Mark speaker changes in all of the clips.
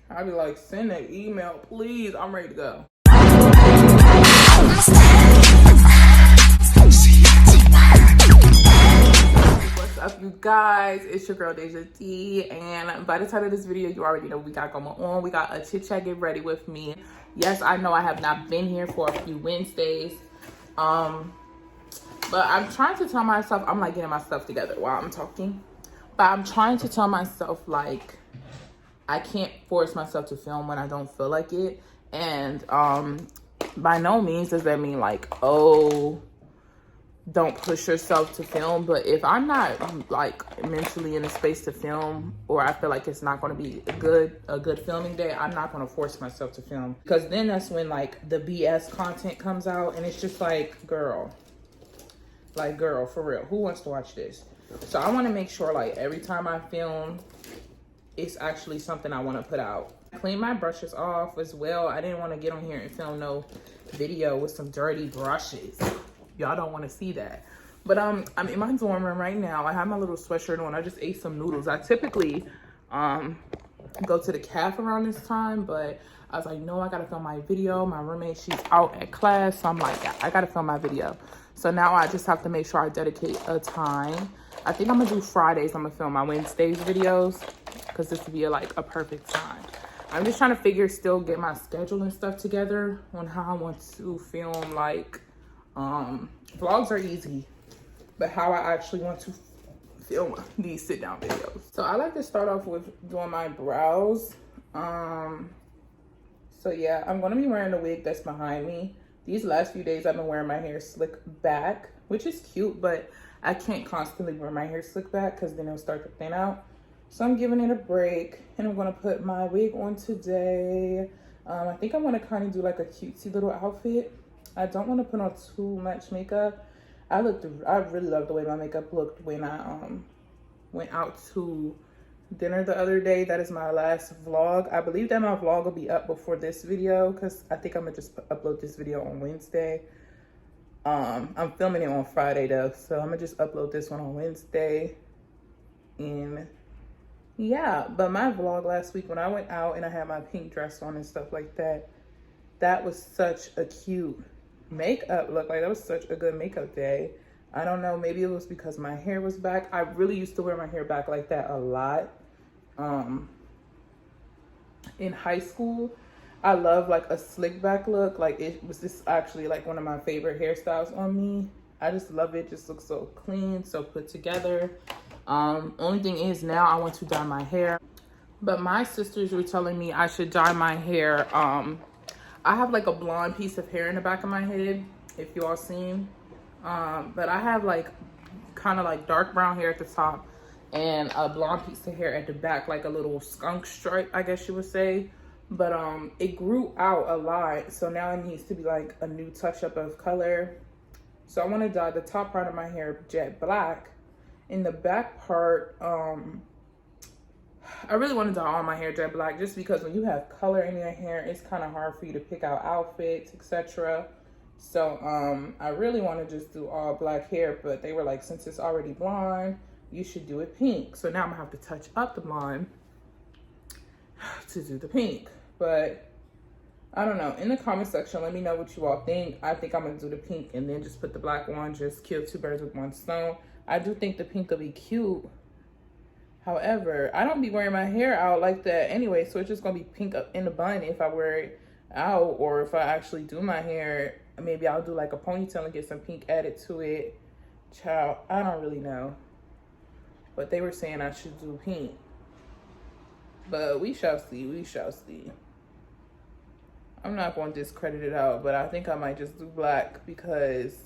Speaker 1: I'd be like, send an email, please. I'm ready to go. What's up, you guys? It's your girl Deja D, and by the time of this video, you already know what we got going on. We got a chit chat get ready with me. Yes, I know I have not been here for a few Wednesdays, but I'm trying to tell myself, I'm like getting my stuff together while I'm talking, but I'm trying to tell myself like I can't force myself to film when I don't feel like it. And by no means does that mean like, oh, don't push yourself to film. But if I'm not like mentally in a space to film, or I feel like it's not going to be a good filming day, I'm not going to force myself to film, because then that's when like the BS content comes out, and it's just like, girl, for real, who wants to watch this? So I want to make sure like every time I film, it's actually something I want to put out. Clean my brushes off as well. I didn't want to get on here and film no video with some dirty brushes. Y'all don't want to see that. But I'm in my dorm room right now. I have my little sweatshirt on. I just ate some noodles. I typically go to the cafe around this time, but I was like, no, I gotta film my video. My roommate, she's out at class, so I'm like, yeah, I gotta film my video. So now I just have to make sure I dedicate a time. I think I'm gonna do Fridays. I'm gonna film my Wednesdays videos, because this would be like a perfect time. I'm just trying to still get my schedule and stuff together on how I want to film. Like, vlogs are easy, but how I actually want to film these sit down videos. So I like to start off with doing my brows. So yeah, I'm gonna be wearing the wig that's behind me. These last few days I've been wearing my hair slick back, which is cute, but I can't constantly wear my hair slick back because then it'll start to thin out. So I'm giving it a break, and I'm gonna put my wig on today. I think I want to kind of do like a cutesy little outfit. I don't want to put on too much makeup. I really love the way my makeup looked when I went out to dinner the other day. That is my last vlog. I believe that my vlog will be up before this video, because I think I'm gonna just upload this video on Wednesday. I'm filming it on Friday though, so I'm gonna just upload this one on Wednesday. And yeah, but my vlog last week when I went out and I had my pink dress on and stuff like that, that was such a cute makeup look. Like, that was such a good makeup day. I don't know, maybe it was because my hair was back. I really used to wear my hair back like that a lot. In high school, I love like a slick back look. Like, it was just actually like one of my favorite hairstyles on me. I just love it. Just looks so clean, so put together. Only thing is now I want to dye my hair, but my sisters were telling me I should dye my hair. I have like a blonde piece of hair in the back of my head, if you all seen. But I have like kind of like dark brown hair at the top and a blonde piece of hair at the back, like a little skunk stripe, I guess you would say. But it grew out a lot, so now it needs to be like a new touch up of color. So I want to dye the top part of my hair jet black. In the back part, I really want to dye all my hair jet black, just because when you have color in your hair, it's kind of hard for you to pick out outfits, etc. So I really want to just do all black hair, but they were like, since it's already blonde, you should do it pink. So now I'm gonna have to touch up the blonde to do the pink. But I don't know, in the comment section, let me know what you all think. I think I'm gonna do the pink and then just put the black on, just kill two birds with one stone. I do think the pink will be cute. However, I don't be wearing my hair out like that anyway, so it's just gonna be pink up in the bun if I wear it out, or if I actually do my hair, maybe I'll do like a ponytail and get some pink added to it. Child, I don't really know. But they were saying I should do pink. But we shall see, we shall see. I'm not gonna discredit it out, but I think I might just do black because,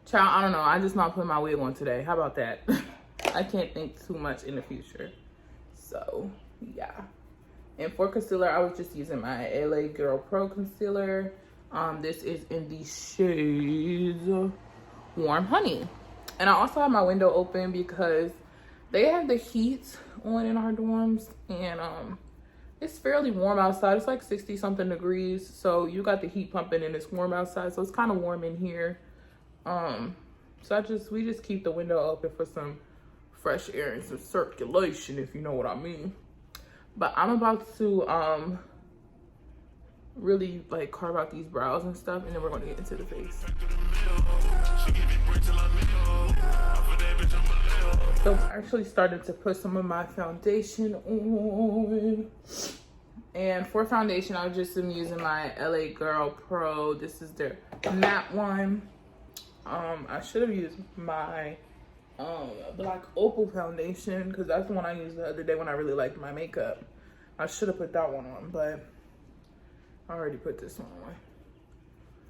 Speaker 1: child, I don't know. I just not putting my wig on today. How about that? I can't think too much in the future. So, yeah. And for concealer, I was just using my LA Girl Pro concealer. This is in the shade Warm Honey. And I also have my window open because they have the heat on in our dorms. And it's fairly warm outside. It's like 60 something degrees. So you got the heat pumping and it's warm outside. So it's kind of warm in here. So we just keep the window open for some fresh air and some circulation, if you know what I mean. But I'm about to really like carve out these brows and stuff, and then we're gonna get into the face. So I'm actually starting to put some of my foundation on. And for foundation, I just am using my LA Girl Pro. This is their matte one. I should have used my black opal foundation, because that's the one I used the other day when I really liked my makeup. I should have put that one on, but I already put this one on.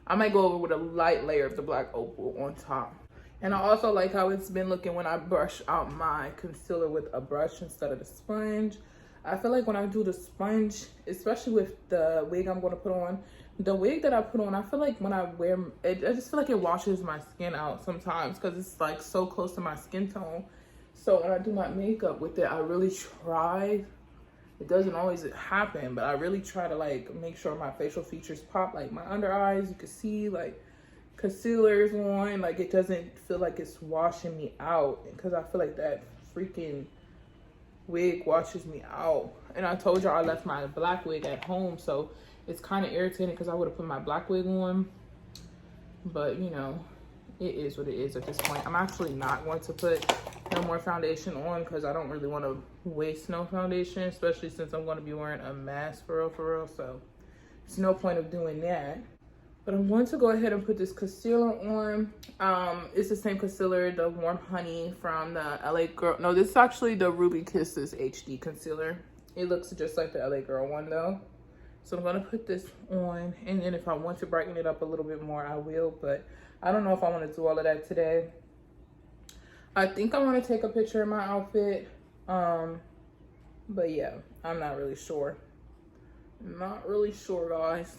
Speaker 1: I might go over with a light layer of the black opal on top. And I also like how it's been looking when I brush out my concealer with a brush instead of the sponge. I feel like when I do the sponge, especially with the wig I'm going to put on, the wig that I put on, I feel like when I wear it, I just feel like it washes my skin out sometimes, because it's like so close to my skin tone. So when I do my makeup with it, I really try, it doesn't always happen, but I really try to like make sure my facial features pop, like my under eyes, you can see like concealer's on, like it doesn't feel like it's washing me out, because I feel like that freaking wig washes me out. And I told y'all I left my black wig at home, so it's kind of irritating because I would have put my black wig on, but you know, it is what it is at this point. I'm actually not going to put no more foundation on because I don't really want to waste no foundation, especially since I'm going to be wearing a mask for real, so there's no point of doing that. But I'm going to go ahead and put this concealer on. It's the same concealer, the Warm Honey from the LA Girl. No, this is actually the Ruby Kisses HD concealer. It looks just like the LA Girl one though. So I'm gonna put this on, and then if I want to brighten it up a little bit more, I will, but I don't know if I want to do all of that today. I think I want to take a picture of my outfit, but yeah, I'm not really sure. Not really sure, guys.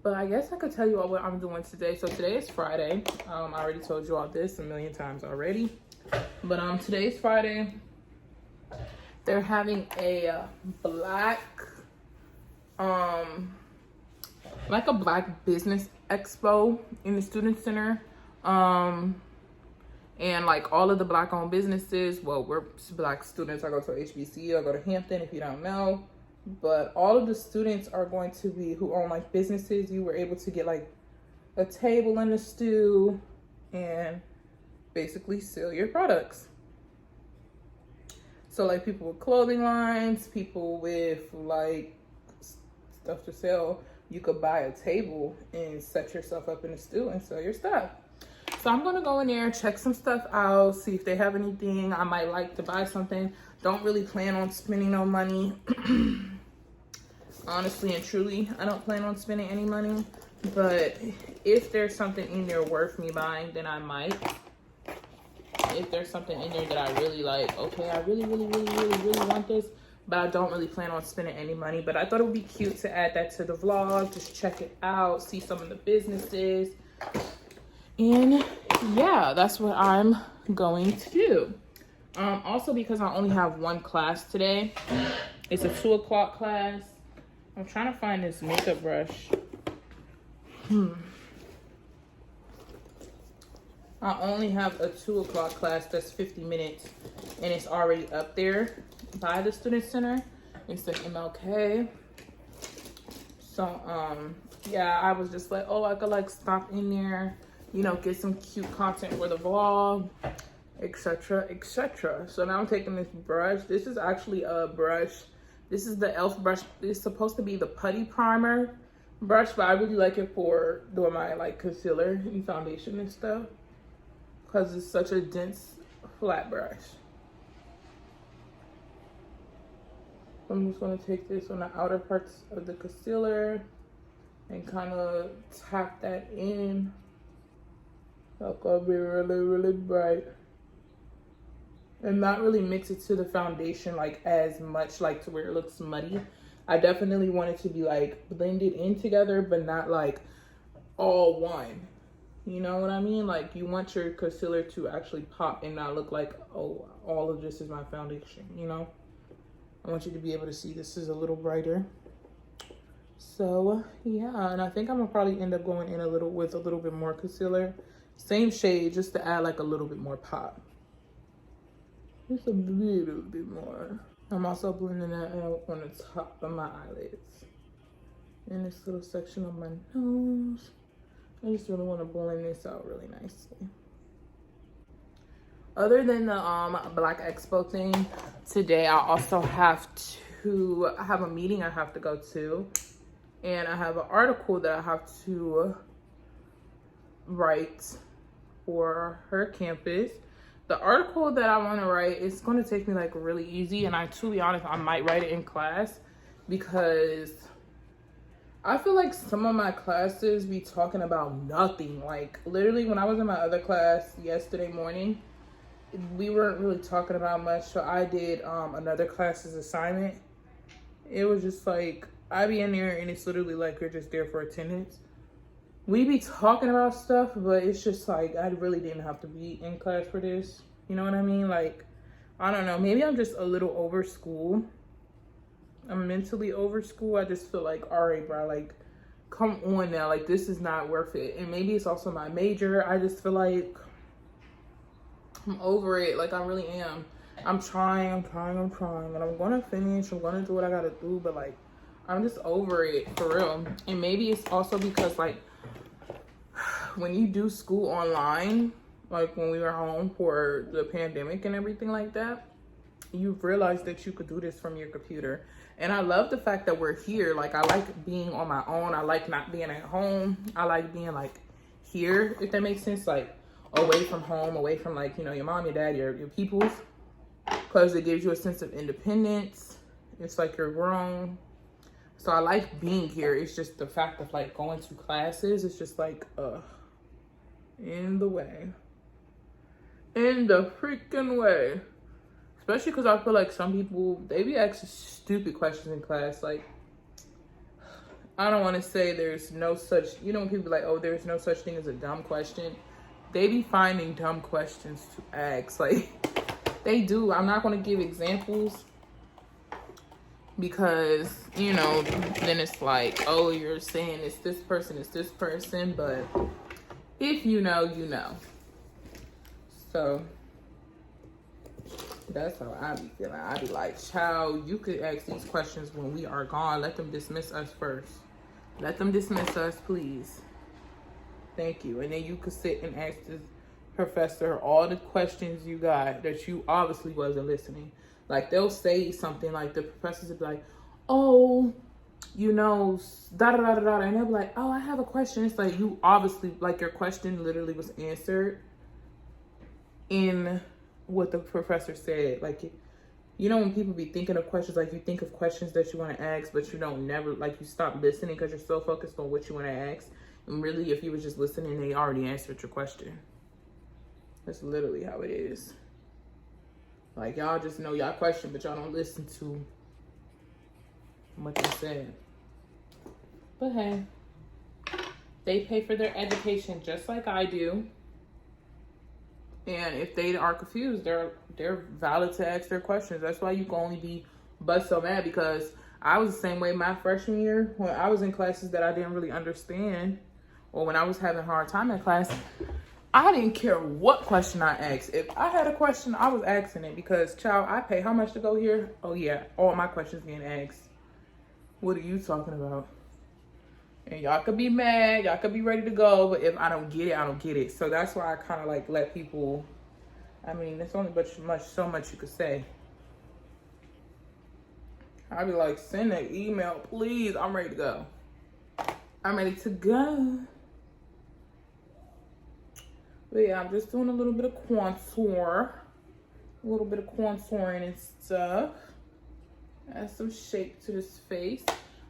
Speaker 1: But I guess I could tell you all what I'm doing today. So today is Friday. I already told you all this a million times already. But today's Friday. They're having a black, like a black business expo in the student center. And like all of the black owned businesses, well, we're black students. I go to HBCU, I go to Hampton if you don't know. But all of the students are going to be, who own like businesses, you were able to get like a table in the stew and basically sell your products. So like people with clothing lines, people with like stuff to sell, you could buy a table and set yourself up in the stew and sell your stuff. So I'm gonna go in there, check some stuff out, see if they have anything I might like to buy something. Don't really plan on spending no money. Honestly and truly, I don't plan on spending any money, but if there's something in there worth me buying, then I might. If there's something in there that I really like, okay, I really want this, but I don't really plan on spending any money. But I thought it would be cute to add that to the vlog, just check it out, see some of the businesses. And yeah, that's what I'm going to do. Also, because I only have one class today, it's a 2 o'clock class. I'm trying to find this makeup brush. I only have a 2 o'clock class that's 50 minutes, and it's already up there by the student center. It's the MLK. So yeah, I was just like, oh, I could like stop in there, you know, get some cute content for the vlog, etc, etc. So now I'm taking this brush. This is actually a brush. This is the e.l.f. brush. It's supposed to be the putty primer brush, but I really like it for doing my like concealer and foundation and stuff, because it's such a dense flat brush. I'm just going to take this on the outer parts of the concealer and kind of tap that in. That's going to be really bright. And not really mix it to the foundation like as much, like to where it looks muddy. I definitely want it to be like blended in together, but not like all one. You know what I mean? Like you want your concealer to actually pop and not look like, oh, all of this is my foundation, you know? I want you to be able to see this is a little brighter. So yeah, and I think I'm gonna probably end up going in with a little bit more concealer. Same shade, just to add like a little bit more pop. Just a little bit more. I'm also blending that out on the top of my eyelids. In this little section of my nose. I just really want to blend this out really nicely. Other than the Black Expo thing, today I also have I have a meeting I have to go to. And I have an article that I have to write for her campus. The article that I want to write is going to take me like really easy, and to be honest, I might write it in class because I feel like some of my classes be talking about nothing. Like literally when I was in my other class yesterday morning, we weren't really talking about much. So I did another class's assignment. It was just like, I be in there and it's literally like you're just there for attendance. We be talking about stuff, but it's just like, I really didn't have to be in class for this. You know what I mean? Like, I don't know. Maybe I'm just a little over school. I'm mentally over school. I just feel like, all right, bro, like, come on now. Like, this is not worth it. And maybe it's also my major. I just feel like I'm over it. Like, I really am. I'm trying. And I'm going to finish. I'm going to do what I got to do. But, like, I'm just over it, for real. And maybe it's also because, like, when you do school online, like when we were home for the pandemic and everything like that, you realize that you could do this from your computer. And I love the fact that we're here. Like, I like being on my own. I like not being at home. I like being, like, here, if that makes sense. Like, away from home, away from, like, you know, your mom, your dad, your peoples. Because it gives you a sense of independence. It's like you're grown. So I like being here. It's just the fact of, like, going to classes. It's just like, in the way. In the freaking way. Especially because I feel like some people, they be asking stupid questions in class. Like, I don't want to say there's no such, you know, when people be like, oh, there's no such thing as a dumb question. They be finding dumb questions to ask. Like, they do. I'm not going to give examples because, you know, then it's like, oh, you're saying it's this person. But if you know, you know. So that's how I be feeling. I be like, child, you could ask these questions when we are gone. Let them dismiss us first. Let them dismiss us, please. Thank you. And then you could sit and ask the professor all the questions you got that you obviously wasn't listening. Like, they'll say something like, the professors will be like, oh, you know, da-da-da-da-da. And they'll be like, oh, I have a question. It's like, you obviously, like, your question literally was answered in what the professor said. Like, you know, when people be thinking of questions, like, you think of questions that you want to ask, but you don't never, like, you stop listening because you're so focused on what you want to ask. And really, if you were just listening, they already answered your question. That's literally how it is. Like, y'all just know y'all question, but y'all don't listen to what they said. But hey, they pay for their education just like I do. And if they are confused, they're valid to ask their questions. That's why you can only be but so mad, because I was the same way my freshman year when I was in classes that I didn't really understand, or when I was having a hard time in class. I didn't care what question I asked. If I had a question, I was asking it because, child, I pay how much to go here? Oh, yeah, all my questions being asked. What are you talking about? And y'all could be mad, y'all could be ready to go, but if I don't get it, I don't get it. So that's why I kind of like let people, I mean, there's only so much you could say. I'd be like, send an email, please. I'm ready to go. I'm ready to go. But yeah, I'm just doing a little bit of contour. A little bit of contouring and stuff. Add some shape to this face.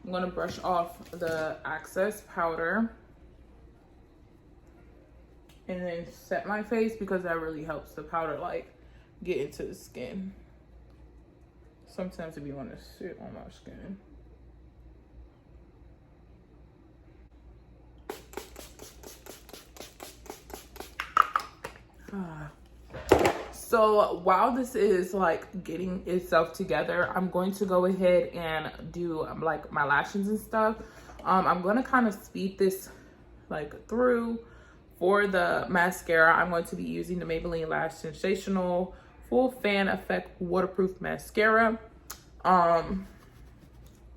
Speaker 1: I'm gonna brush off the excess powder. And then set my face, because that really helps the powder like get into the skin. Sometimes if you want to sit on my skin. So while this is like getting itself together, I'm going to go ahead and do like my lashes and stuff. I'm going to kind of speed this like through. For the mascara, I'm going to be using the Maybelline Lash Sensational Full Fan Effect Waterproof Mascara.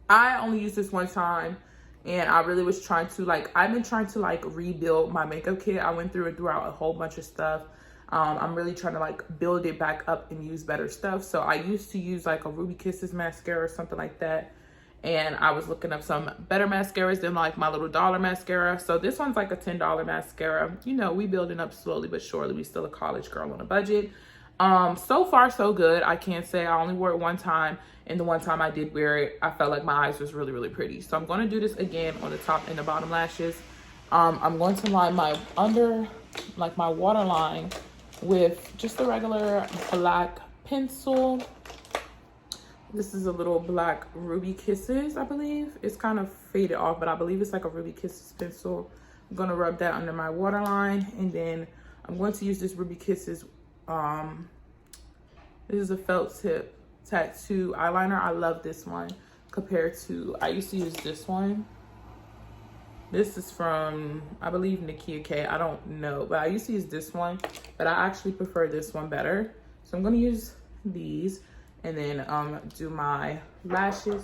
Speaker 1: I only used this one time, and I really was trying to, like, I've been trying to, like, rebuild my makeup kit. I went through and throughout a whole bunch of stuff. I'm really trying to, like, build it back up and use better stuff. So I used to use, like, a Ruby Kisses mascara or something like that. And I was looking up some better mascaras than, like, my little dollar mascara. So this one's, like, a $10 mascara. You know, we building up slowly but surely. We still a college girl on a budget. So far, so good. I can't say I only wore it one time. And the one time I did wear it, I felt like my eyes was really, really pretty. So I'm going to do this again on the top and the bottom lashes. I'm going to line my under, like my waterline, with just a regular black pencil. This is a little black Ruby Kisses, I believe. It's kind of faded off, but I believe it's like a Ruby Kisses pencil. I'm going to rub that under my waterline, and then I'm going to use this Ruby Kisses. This is a felt tip tattoo eyeliner. I love this one compared to, I used to use this one. This is from, I believe, Nakia K. I don't know, but I used to use this one, but I actually prefer this one better. So I'm going to use these and then do my lashes.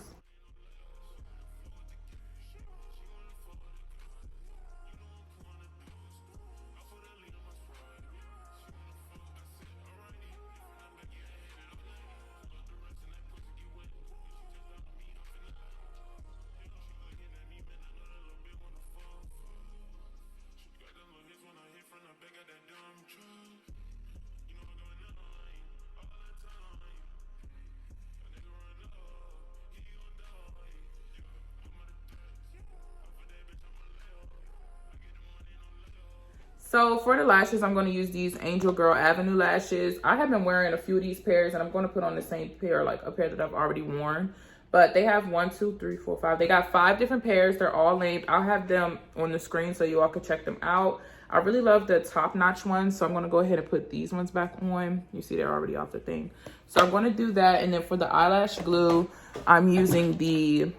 Speaker 1: So for the lashes, I'm going to use these Angel Girl Avenue lashes. I have been wearing a few of these pairs, and I'm going to put on the same pair, like a pair that I've already worn. But they have 1, 2, 3, 4, 5. They got 5 different pairs. They're all named. I'll have them on the screen so you all can check them out. I really love the top-notch ones, so I'm going to go ahead and put these ones back on. You see they're already off the thing. So I'm going to do that. And then for the eyelash glue, I'm using the,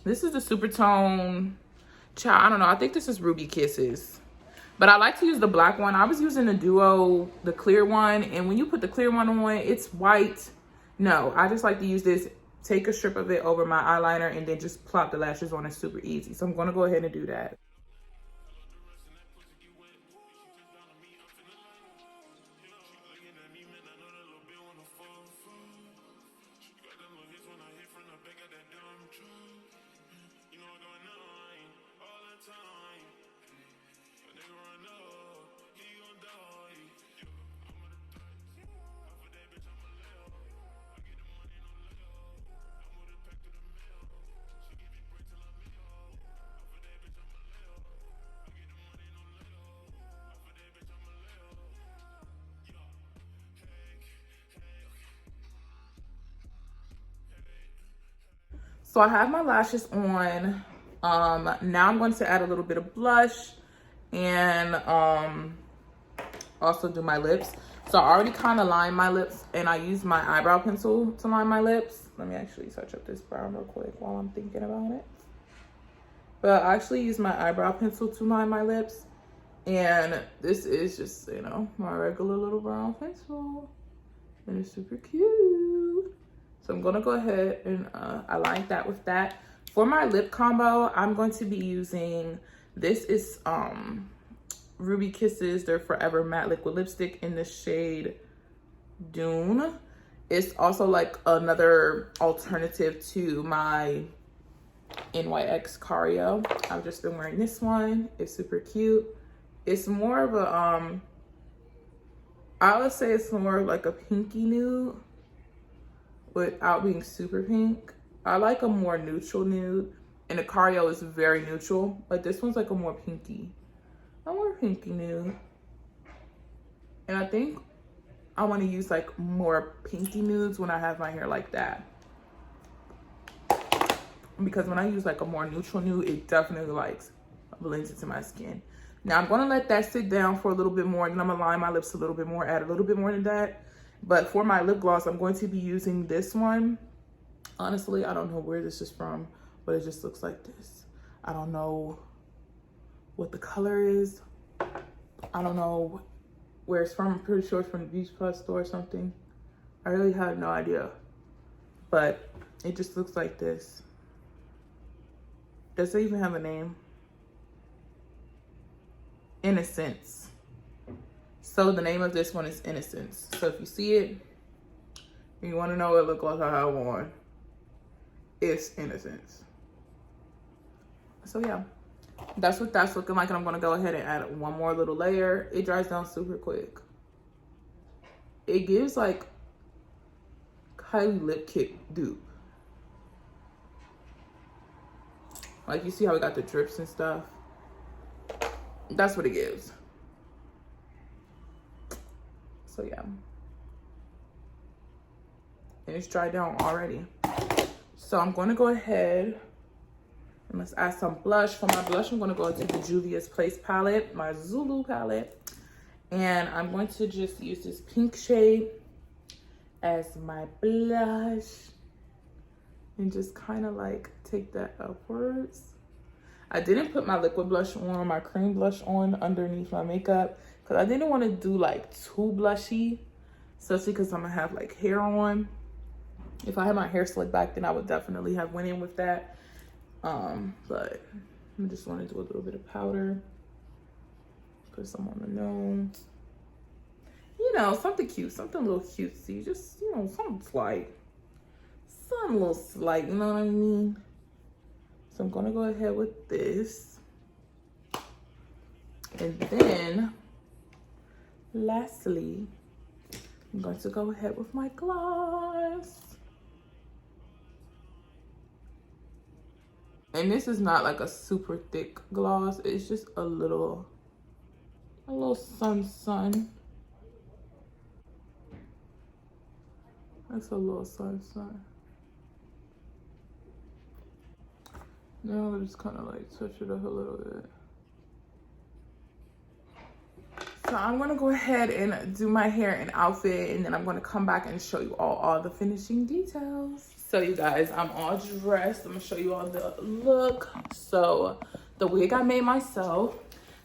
Speaker 1: this is the Super Tone, I don't know. I think this is Ruby Kisses. But I like to use the black one. I was using the Duo, the clear one. And when you put the clear one on, it's white. No, I just like to use this. Take a strip of it over my eyeliner and then just plop the lashes on. It's super easy. So I'm going to go ahead and do that. So I have my lashes on. Now I'm going to add a little bit of blush and also do my lips. So I already kind of lined my lips, and I used my eyebrow pencil to line my lips. Let me actually touch up this brown real quick while I'm thinking about it. But I actually used my eyebrow pencil to line my lips. And this is just, you know, my regular little brown pencil. And it's super cute. So I'm going to go ahead and align that with that. For my lip combo, I'm going to be using, this is Ruby Kisses, their Forever Matte Liquid Lipstick in the shade Dune. It's also like another alternative to my NYX Cario. I've just been wearing this one. It's super cute. It's more of a, I would say it's more of like a pinky nude without being super pink. I like a more neutral nude, and the Cario is very neutral, but this one's like a more pinky nude. And I think I want to use like more pinky nudes when I have my hair like that, because when I use like a more neutral nude, it definitely like blends into my skin. Now I'm going to let that sit down for a little bit more, and then I'm going to line my lips a little bit more, add a little bit more to that. But for my lip gloss, I'm going to be using this one. Honestly, I don't know where this is from, but it just looks like this. I don't know what the color is. I don't know where it's from. I'm pretty sure it's from the Beach Plus store or something. I really have no idea. But It just looks like this. Does it even have a name? Innocence. So the name of this one is Innocence. So if you see it, and you want to know what it looks like I have on, it's Innocence. So yeah, that's what that's looking like. And I'm going to go ahead and add one more little layer. It dries down super quick. It gives like Kylie lip kit dupe. Like, you see how we got the drips and stuff? That's what it gives. So yeah. And it's dried down already. So I'm going to go ahead and let's add some blush. For my blush, I'm going to go into the Juvia's Place palette, my Zulu palette. And I'm going to just use this pink shade as my blush. And just kind of like take that upwards. I didn't put my liquid blush on, my cream blush on underneath my makeup, because I didn't want to do like too blushy, especially because I'm gonna have like hair on. If I had my hair slicked back, then I would definitely have went in with that. But I just want to do a little bit of powder, put some on the nose. You know, something cute, something a little cutesy, just, you know, something slight. Some little slight, you know what I mean? So I'm gonna go ahead with this. And then, lastly, I'm going to go ahead with my gloss. And this is not like a super thick gloss. It's just a little sun. That's a little sun. Now I just kind of like touch it up a little bit. So I'm gonna go ahead and do my hair and outfit, and then I'm gonna come back and show you all the finishing details. So you guys, I'm all dressed. I'm gonna show you all the look. So the wig I made myself.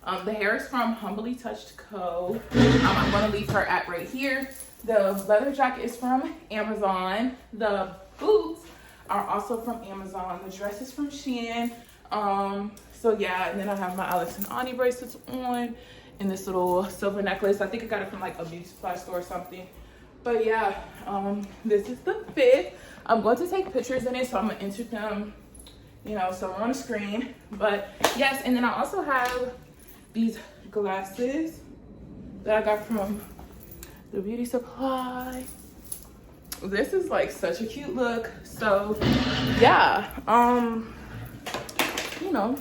Speaker 1: The hair is from Humbly Touched Co. I'm gonna leave her at right here. The leather jacket is from Amazon. The boots are also from Amazon. The dress is from Shein. So yeah, and then I have my Alex and Ani bracelets on and this little silver necklace. I think I got it from like a beauty supply store or something. But yeah, this is the fit. I'm going to take pictures in it, so I'm gonna enter them, you know, somewhere on the screen. But yes, and then I also have these glasses that I got from the beauty supply. This is like such a cute look. So yeah, you know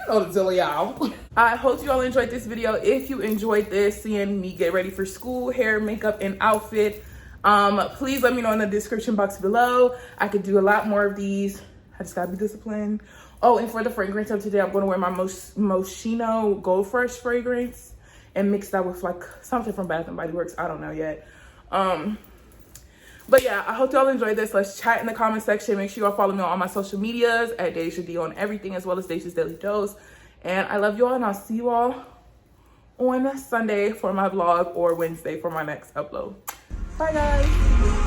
Speaker 1: the deal, y'all. I hope you all enjoyed this video. If you enjoyed this, seeing me get ready for school, hair, makeup, and outfit, please let me know in the description box below. I could do a lot more of these. I just gotta be disciplined. Oh, and for the fragrance of today, I'm gonna wear my Moschino Gold Fresh fragrance and mix that with like something from Bath and Body Works. I don't know yet. But yeah, I hope y'all enjoyed this. Let's chat in the comment section. Make sure y'all follow me on all my social medias at Deja D on everything, as well as Deja's Daily Dose. And I love you all, and I'll see you all on Sunday for my vlog or Wednesday for my next upload. Bye, guys.